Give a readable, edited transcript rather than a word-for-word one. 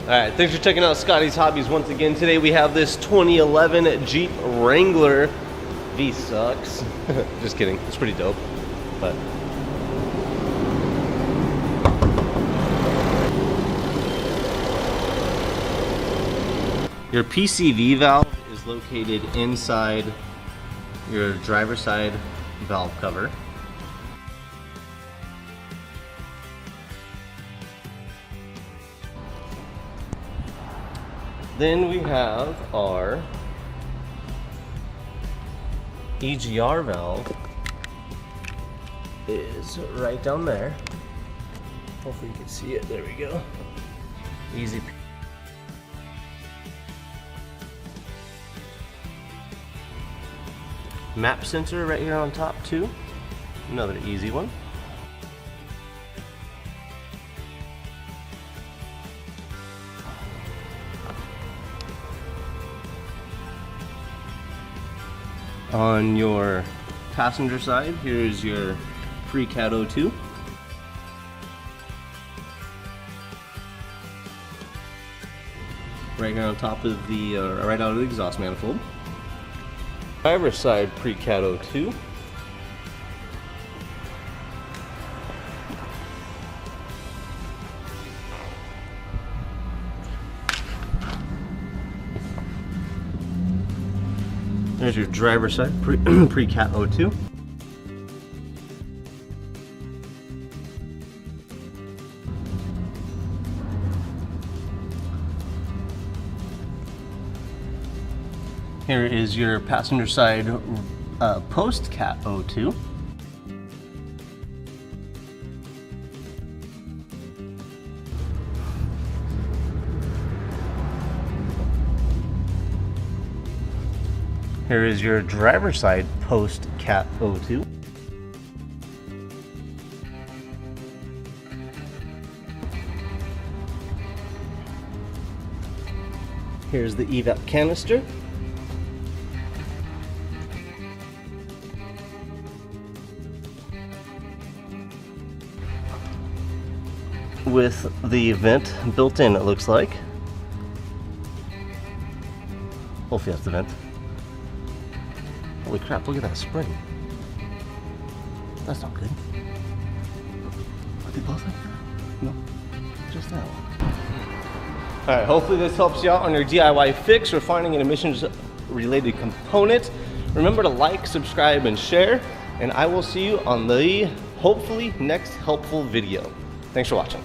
Alright, thanks for checking out Scotty's Hobbies once again. Today we have this 2011 Jeep Wrangler V6. Just kidding, it's pretty dope. But your PCV valve is located inside your driver's side valve cover. Then we have our EGR valve is right down there. Hopefully you can see it. There we go. Easy. Map sensor right here on top too. Another easy one. On your passenger side, here's your pre-cat 02. Right here on top of the, right out of the exhaust manifold. Driver's side pre-cat 02. There's your driver's side pre-cat 02. Here is your passenger side post-cat 02. Here is your driver's side post-cat 02. Here's the EVAP canister. With the vent built in, it looks like. Hopefully that's the vent. Holy crap, look at that spring. That's not good. Are they both like that? No, just that one. Alright, hopefully this helps you out on your DIY fix or finding an emissions related component. Remember to like, subscribe, and share, and I will see you on the hopefully next helpful video. Thanks for watching.